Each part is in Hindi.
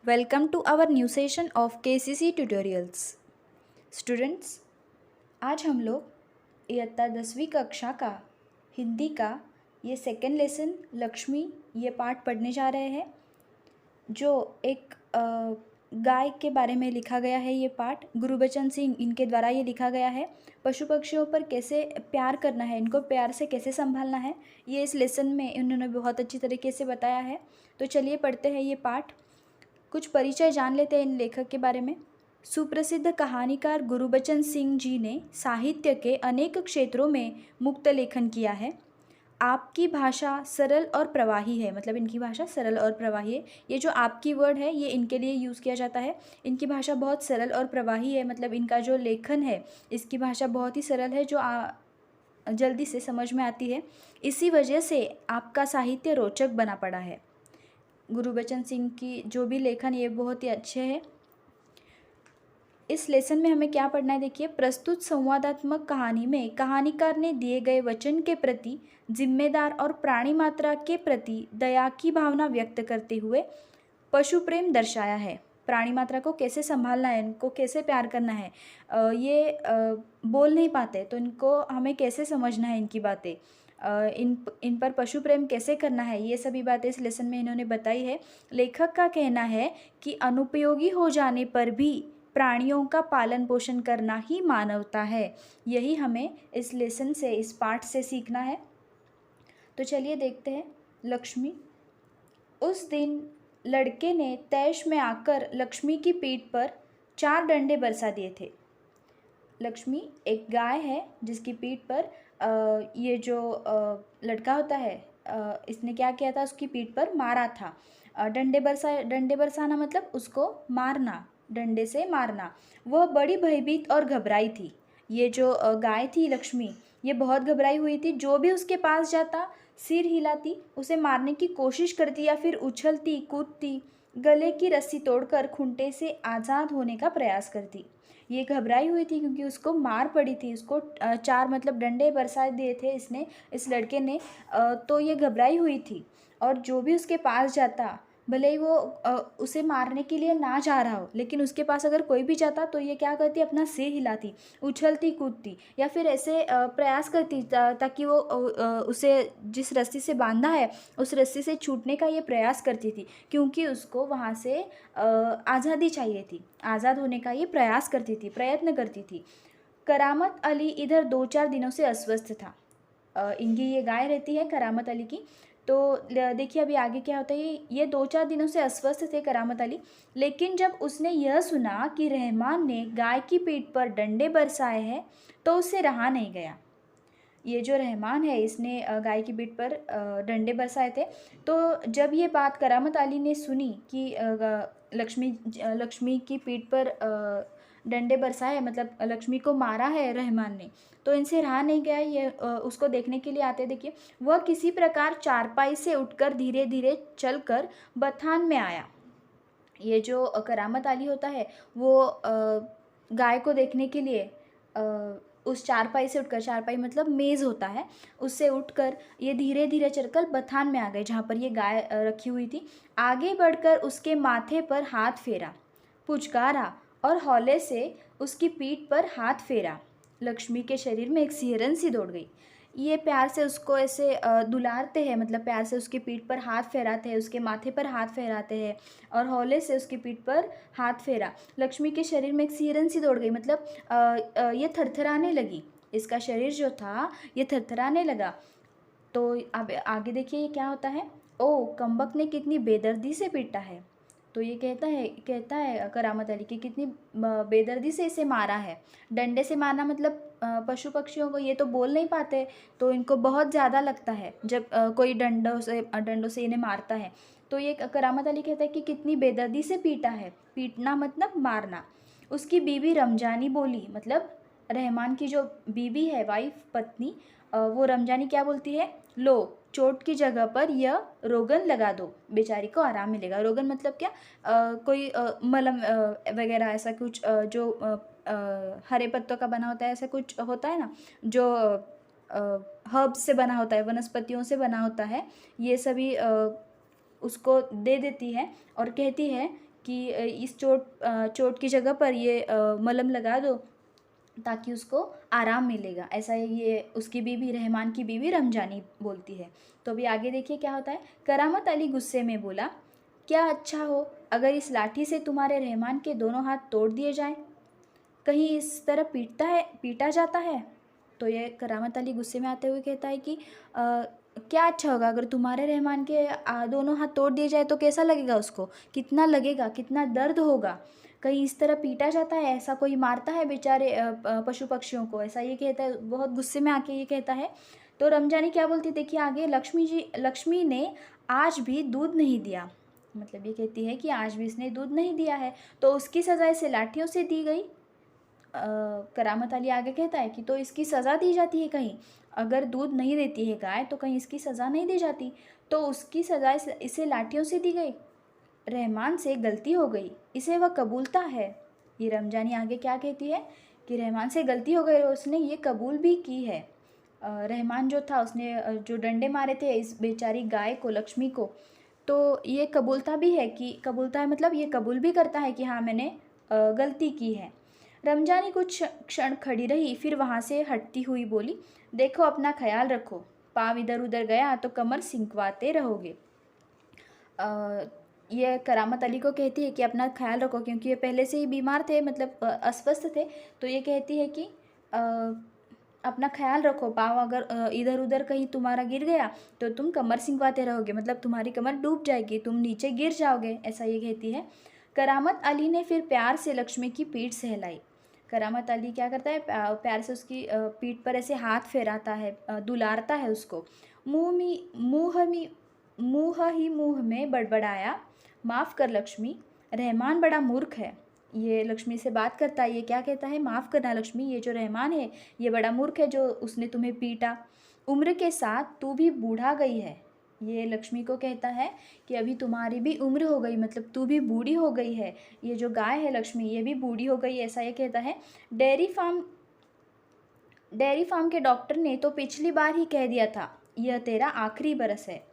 Welcome to our new session of KCC Tutorials. Students, आज हम लोग इयत्ता 10वीं कक्षा का हिंदी का ये सेकेंड लेसन लक्ष्मी ये पाठ पढ़ने जा रहे हैं जो एक गाय के बारे में लिखा गया है। ये पाठ गुरबचन सिंह इनके द्वारा ये लिखा गया है। पशु पक्षियों पर कैसे प्यार करना है, इनको प्यार से कैसे संभालना है, ये इस लेसन में इन्होंने बहुत अच्छी तरीके से बताया है। तो चलिए पढ़ते हैं ये पाठ। कुछ परिचय जान लेते हैं इन लेखक के बारे में। सुप्रसिद्ध कहानीकार गुरबचन सिंह जी ने साहित्य के अनेक क्षेत्रों में मुक्त लेखन किया है। आपकी भाषा सरल और प्रवाही है, मतलब इनकी भाषा सरल और प्रवाही है। ये जो आपकी वर्ड है ये इनके लिए यूज़ किया जाता है। इनकी भाषा बहुत सरल और प्रवाही है, मतलब इनका जो लेखन है इसकी भाषा बहुत ही सरल है, जो जल्दी से समझ में आती है। इसी वजह से आपका साहित्य रोचक बना पड़ा है। गुरबचन सिंह की जो भी लेखन ये बहुत ही अच्छे हैं। इस लेसन में हमें क्या पढ़ना है, देखिए। प्रस्तुत संवादात्मक कहानी में कहानीकार ने दिए गए वचन के प्रति जिम्मेदार और प्राणी मात्रा के प्रति दया की भावना व्यक्त करते हुए पशु प्रेम दर्शाया है। प्राणी मात्रा को कैसे संभालना है, इनको कैसे प्यार करना है, ये बोल नहीं पाते तो इनको हमें कैसे समझना है, इनकी बातें, इन पर पशु प्रेम कैसे करना है, ये सभी बातें इस लेसन में इन्होंने बताई है। लेखक का कहना है कि अनुपयोगी हो जाने पर भी प्राणियों का पालन पोषण करना ही मानवता है। यही हमें इस लेसन से, इस पाठ से सीखना है। तो चलिए देखते हैं। लक्ष्मी। उस दिन लड़के ने तैश में आकर लक्ष्मी की पीठ पर 4 डंडे बरसा दिए थे। लक्ष्मी एक गाय है जिसकी पीठ पर ये जो लड़का होता है, इसने क्या किया था, उसकी पीठ पर मारा था। डंडे बरसाना मतलब उसको मारना, डंडे से मारना। वह बड़ी भयभीत और घबराई थी। ये जो गाय थी लक्ष्मी, ये बहुत घबराई हुई थी। जो भी उसके पास जाता सिर हिलाती, उसे मारने की कोशिश करती या फिर उछलती कूदती, गले की रस्सी तोड़कर खूंटे से आज़ाद होने का प्रयास करती। ये घबराई हुई थी क्योंकि उसको मार पड़ी थी। उसको 4 मतलब डंडे बरसा दिए थे इसने, इस लड़के ने। तो ये घबराई हुई थी और जो भी उसके पास जाता, भले ही वो उसे मारने के लिए ना जा रहा हो, लेकिन उसके पास अगर कोई भी जाता तो ये क्या करती, अपना सिर हिलाती, उछलती कूदती या फिर ऐसे प्रयास करती ताकि वो उसे जिस रस्सी से बांधा है उस रस्सी से छूटने का ये प्रयास करती थी, क्योंकि उसको वहाँ से आज़ादी चाहिए थी। आज़ाद होने का ये प्रयास करती थी, प्रयत्न करती थी। करामत अली इधर 2-4 दिनों से अस्वस्थ था। इनकी ये गाय रहती है करामत अली की। तो देखिए अभी आगे क्या होता है। ये 2-4 दिनों से अस्वस्थ थे करामत अली, लेकिन जब उसने यह सुना कि रहमान ने गाय की पीठ पर डंडे बरसाए हैं तो उसे रहा नहीं गया। ये जो रहमान है इसने गाय की पीठ पर डंडे बरसाए थे। तो जब ये बात करामत अली ने सुनी कि लक्ष्मी की पीठ पर डंडे बरसाए, मतलब लक्ष्मी को मारा है रहमान ने, तो इनसे रहा नहीं गया। ये उसको देखने के लिए आते। देखिए, वह किसी प्रकार चारपाई से उठकर धीरे धीरे चलकर बथान में आया। ये जो करामत अली होता है वो गाय को देखने के लिए उस चारपाई से उठकर, चारपाई मतलब मेज़ होता है, उससे उठकर ये धीरे धीरे चलकर बथान में आ गए जहाँ पर ये गाय रखी हुई थी। आगे बढ़कर उसके माथे पर हाथ फेरा, पुचकारा और हौले से उसकी पीठ पर हाथ फेरा। लक्ष्मी के शरीर में एक सिहरन सी दौड़ गई। ये प्यार से उसको ऐसे दुलारते हैं, मतलब प्यार से उसकी पीठ पर हाथ फेराते हैं, उसके माथे पर हाथ फेराते हैं और हौले से उसकी पीठ पर हाथ फेरा। लक्ष्मी के शरीर में एक सिहरन सी दौड़ गई, मतलब ये थरथराने लगी। इसका शरीर जो था ये थरथराने लगा। तो अब आगे देखिए ये क्या होता है। ओ कम्बक ने कितनी बेदर्दी से पीटा है। तो ये कहता है करामत अली कि कितनी बेदर्दी से इसे मारा है। डंडे से मारना मतलब पशु पक्षियों को ये तो बोल नहीं पाते, तो इनको बहुत ज़्यादा लगता है जब कोई डंडों से इन्हें मारता है। तो ये करामत अली कहता है कि कितनी बेदर्दी से पीटा है। पीटना मतलब मारना। उसकी बीवी रमजानी बोली, मतलब रहमान की जो बीवी है, वाइफ, पत्नी, वो रमजानी क्या बोलती है, लो चोट की जगह पर यह रोगन लगा दो, बेचारी को आराम मिलेगा। रोगन मतलब क्या, कोई मलम वगैरह ऐसा कुछ, जो हरे पत्तों का बना होता है, ऐसा कुछ होता है ना, जो हर्ब्स से बना होता है, वनस्पतियों से बना होता है, ये सभी उसको दे देती है और कहती है कि इस चोट की जगह पर ये मलहम लगा दो ताकि उसको आराम मिलेगा। ऐसा ये उसकी बीवी, रहमान की बीवी रमजानी बोलती है। तो अभी आगे देखिए क्या होता है। करामत अली गुस्से में बोला, क्या अच्छा हो अगर इस लाठी से तुम्हारे रहमान के दोनों हाथ तोड़ दिए जाएं? कहीं इस तरह पीटा जाता है? तो ये करामत अली गुस्से में आते हुए कहता है कि क्या अच्छा होगा अगर तुम्हारे रहमान के दोनों हाथ तोड़ दिए जाए तो कैसा लगेगा उसको, कितना लगेगा, कितना दर्द होगा। कहीं इस तरह पीटा जाता है, ऐसा कोई मारता है बेचारे पशु पक्षियों को, ऐसा ये कहता है, बहुत गुस्से में आके ये कहता है। तो रमजानी क्या बोलती है देखिए आगे, लक्ष्मी ने आज भी दूध नहीं दिया, मतलब ये कहती है कि आज भी इसने दूध नहीं दिया है, तो उसकी सज़ा इसे लाठियों से दी गई। करामत अली आगे कहता है कि तो इसकी सज़ा दी जाती है कहीं, अगर दूध नहीं देती है गाय तो कहीं इसकी सज़ा नहीं दी जाती, तो उसकी सज़ा इसे लाठियों से दी गई। रहमान से गलती हो गई, इसे वह कबूलता है। ये रमजानी आगे क्या कहती है कि रहमान से गलती हो गई और उसने ये कबूल भी की है। रहमान जो था उसने जो डंडे मारे थे इस बेचारी गाय को, लक्ष्मी को, तो ये कबूलता भी है कि कबूलता है मतलब ये कबूल भी करता है कि हाँ मैंने गलती की है। रमजानी कुछ क्षण खड़ी रही, फिर वहाँ से हटती हुई बोली, देखो अपना ख्याल रखो, पाँव इधर उधर गया तो कमर सिंकवाते रहोगे। ये करामत अली को कहती है कि अपना ख्याल रखो, क्योंकि ये पहले से ही बीमार थे, मतलब अस्वस्थ थे। तो ये कहती है कि अपना ख्याल रखो, पाँव अगर इधर उधर कहीं तुम्हारा गिर गया तो तुम कमर सिंकवाते रहोगे, मतलब तुम्हारी कमर डूब जाएगी, तुम नीचे गिर जाओगे, ऐसा ये कहती है। करामत अली ने फिर प्यार से लक्ष्मी की पीठ सहलाई। करामत अली क्या करता है, प्यार से उसकी पीठ पर ऐसे हाथ फेराता है, दुलारता है उसको। मुँह ही मुँह में बड़बड़ाया, माफ़ कर लक्ष्मी, रहमान बड़ा मूर्ख है। ये लक्ष्मी से बात करता है, ये क्या कहता है, माफ़ करना लक्ष्मी, ये जो रहमान है ये बड़ा मूर्ख है जो उसने तुम्हें पीटा। उम्र के साथ तू भी बूढ़ा गई है। ये लक्ष्मी को कहता है कि अभी तुम्हारी भी उम्र हो गई, मतलब तू भी बूढ़ी हो गई है, ये जो गाय है लक्ष्मी ये भी बूढ़ी हो गई है, ऐसा ये कहता है। डेयरी फार्म के डॉक्टर ने तो पिछली बार ही कह दिया था यह तेरा आखिरी बरस है।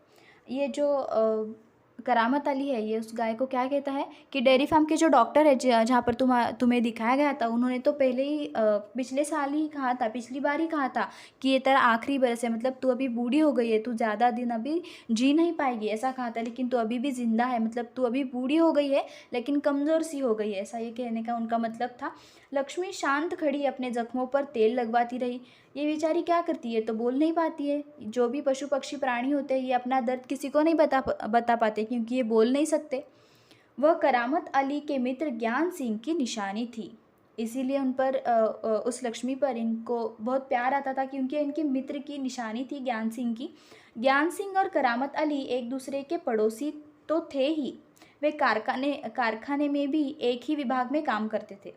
ये जो करामत अली है ये उस गाय को क्या कहता है कि डेयरी फार्म के जो डॉक्टर है जहाँ पर तुम्हें दिखाया गया था, उन्होंने तो पहले ही पिछले साल ही कहा था, पिछली बार ही कहा था कि ये तेरा आखिरी बरस है, मतलब तू अभी बूढ़ी हो गई है, तू ज़्यादा दिन अभी जी नहीं पाएगी, ऐसा कहा था, लेकिन तू अभी भी ज़िंदा है, मतलब तू अभी बूढ़ी हो गई है लेकिन कमज़ोर सी हो गई है, ऐसा ये कहने का उनका मतलब था। लक्ष्मी शांत खड़ी अपने जख्मों पर तेल लगवाती रही। ये बेचारी क्या करती है, तो बोल नहीं पाती है। जो भी पशु पक्षी प्राणी होते हैं ये अपना दर्द किसी को नहीं बता पाते, क्योंकि ये बोल नहीं सकते। वह करामत अली के मित्र ज्ञान सिंह की निशानी थी, इसीलिए उन पर उस लक्ष्मी पर इनको बहुत प्यार आता था, क्योंकि इनके मित्र की निशानी थी ज्ञान सिंह की। ज्ञान सिंह और करामत अली एक दूसरे के पड़ोसी तो थे ही, वे कारखाने में भी एक ही विभाग में काम करते थे।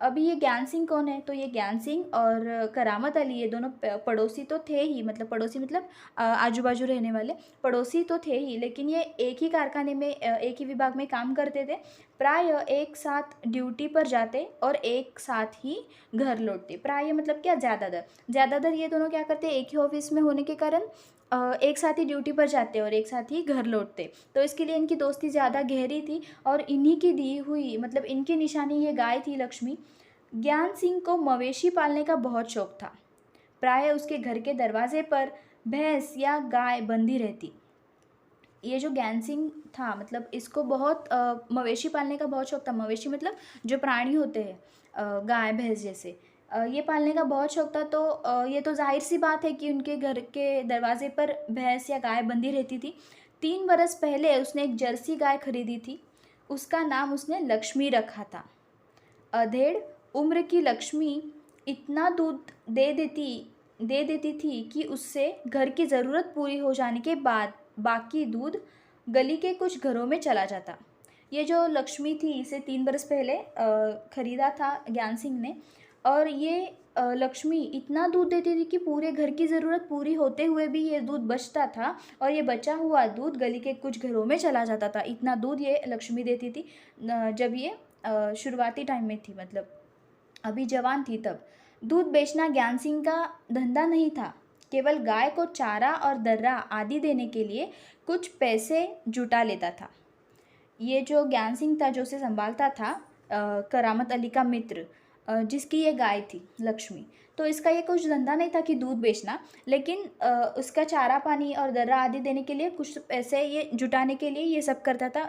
अभी ये ज्ञान सिंह कौन है, तो ये ज्ञान सिंह और करामत अली ये दोनों पड़ोसी तो थे ही, मतलब पड़ोसी मतलब आजू बाजू रहने वाले पड़ोसी तो थे ही, लेकिन ये एक ही कारखाने में एक ही विभाग में काम करते थे। प्राय एक साथ ड्यूटी पर जाते और एक साथ ही घर लौटते। प्राय मतलब क्या, ज़्यादातर ये दोनों क्या करते, एक ही ऑफिस में होने के कारण एक साथ ही ड्यूटी पर जाते और एक साथ ही घर लौटते, तो इसके लिए इनकी दोस्ती ज़्यादा गहरी थी। और इन्हीं की दी हुई, मतलब इनकी निशानी ये गाय थी लक्ष्मी। ज्ञान सिंह को मवेशी पालने का बहुत शौक था। प्राय उसके घर के दरवाजे पर भैंस या गाय बंधी रहती। ये जो ज्ञान सिंह था, मतलब इसको बहुत मवेशी पालने का बहुत शौक था। मवेशी मतलब जो प्राणी होते हैं, गाय भैंस जैसे, ये पालने का बहुत शौक था। तो ये तो जाहिर सी बात है कि उनके घर के दरवाजे पर भैंस या गाय बंधी रहती थी। 3 बरस पहले उसने एक जर्सी गाय खरीदी थी, उसका नाम उसने लक्ष्मी रखा था। अधेड़ उम्र की लक्ष्मी इतना दूध दे देती थी कि उससे घर की ज़रूरत पूरी हो जाने के बाद बाकी दूध गली के कुछ घरों में चला जाता। ये जो लक्ष्मी थी इसे 3 बरस पहले ख़रीदा था ज्ञान सिंह ने, और ये लक्ष्मी इतना दूध देती थी कि पूरे घर की ज़रूरत पूरी होते हुए भी ये दूध बचता था, और ये बचा हुआ दूध गली के कुछ घरों में चला जाता था। इतना दूध ये लक्ष्मी देती थी जब ये शुरुआती टाइम में थी, मतलब अभी जवान थी तब। दूध बेचना ज्ञान सिंह का धंधा नहीं था, केवल गाय को चारा और दर्रा आदि देने के लिए कुछ पैसे जुटा लेता था। ये जो ज्ञान सिंह था जो उसे संभालता था, करामत अली का मित्र, जिसकी ये गाय थी लक्ष्मी, तो इसका ये कुछ धंधा नहीं था कि दूध बेचना, लेकिन उसका चारा पानी और दर्रा आदि देने के लिए कुछ पैसे ये जुटाने के लिए ये सब करता था।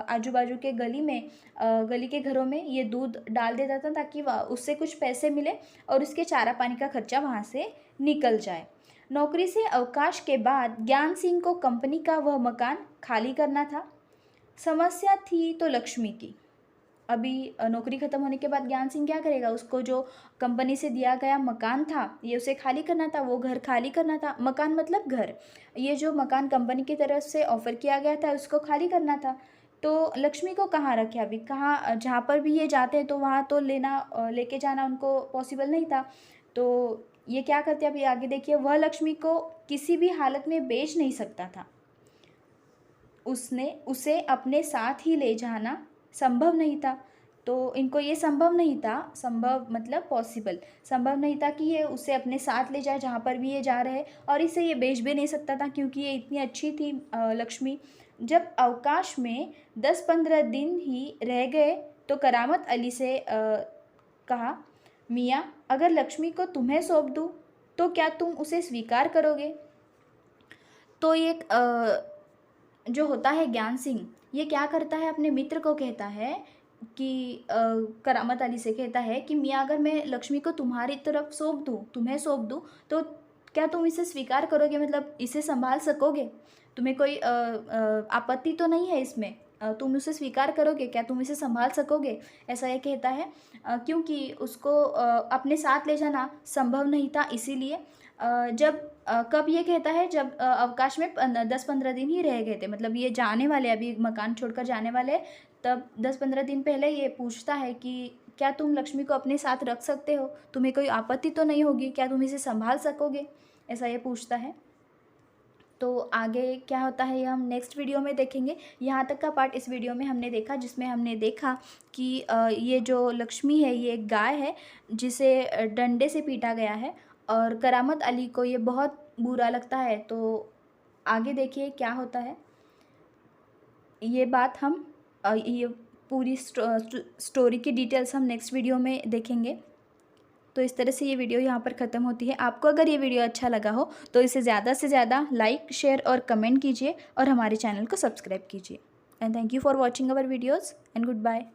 आजू बाजू के गली में, गली के घरों में ये दूध डाल देता था ताकि उससे कुछ पैसे मिले और उसके चारा पानी का खर्चा वहाँ से निकल जाए। नौकरी से अवकाश के बाद ज्ञान सिंह को कंपनी का वह मकान खाली करना था। समस्या थी तो लक्ष्मी की। अभी नौकरी ख़त्म होने के बाद ज्ञान सिंह क्या करेगा, उसको जो कंपनी से दिया गया मकान था ये उसे खाली करना था, वो घर खाली करना था। मकान मतलब घर, ये जो मकान कंपनी की तरफ से ऑफ़र किया गया था उसको खाली करना था। तो लक्ष्मी को कहाँ रखे अभी, कहाँ, जहाँ पर भी ये जाते हैं तो वहाँ तो लेके जाना उनको पॉसिबल नहीं था। तो ये क्या करते, अभी आगे देखिए, वह लक्ष्मी को किसी भी हालत में बेच नहीं सकता था। उसे अपने साथ ही ले जाना संभव नहीं था। तो इनको ये संभव नहीं था, संभव मतलब पॉसिबल, संभव नहीं था कि ये उसे अपने साथ ले जाए जहाँ पर भी ये जा रहे, और इसे ये बेच भी नहीं सकता था क्योंकि ये इतनी अच्छी थी लक्ष्मी। जब अवकाश में 10-15 दिन ही रह गए तो करामत अली से कहा, मियाँ, अगर लक्ष्मी को तुम्हें सौंप दूँ तो क्या तुम उसे स्वीकार करोगे? तो ये जो होता है ज्ञान सिंह, ये क्या करता है, अपने मित्र को कहता है कि करामत अली से कहता है कि मियाँ, अगर मैं लक्ष्मी को तुम्हारी तरफ सौंप दूँ, तुम्हें सौंप दूँ, तो क्या तुम इसे स्वीकार करोगे, मतलब इसे संभाल सकोगे? तुम्हें कोई आपत्ति तो नहीं है इसमें? तुम उसे स्वीकार करोगे क्या, तुम इसे संभाल सकोगे? ऐसा ये कहता है, क्योंकि उसको अपने साथ ले जाना संभव नहीं था, इसीलिए कब ये कहता है, जब अवकाश में 10-15 दिन ही रह गए थे, मतलब ये जाने वाले, अभी मकान छोड़कर जाने वाले, तब 10-15 दिन पहले ये पूछता है कि क्या तुम लक्ष्मी को अपने साथ रख सकते हो, तुम्हें कोई आपत्ति तो नहीं होगी, क्या तुम इसे संभाल सकोगे, ऐसा ये पूछता है। तो आगे क्या होता है ये हम नेक्स्ट वीडियो में देखेंगे। यहाँ तक का पार्ट इस वीडियो में हमने देखा जिसमें हमने देखा कि ये जो लक्ष्मी है ये एक गाय है जिसे डंडे से पीटा गया है, और करामत अली को ये बहुत बुरा लगता है। तो आगे देखिए क्या होता है, ये बात हम ये पूरी स्टोरी की डिटेल्स हम नेक्स्ट वीडियो में देखेंगे। तो इस तरह से ये वीडियो यहाँ पर ख़त्म होती है। आपको अगर ये वीडियो अच्छा लगा हो तो इसे ज़्यादा से ज़्यादा लाइक, शेयर और कमेंट कीजिए और हमारे चैनल को सब्सक्राइब कीजिए। And thank you for watching our videos and good bye.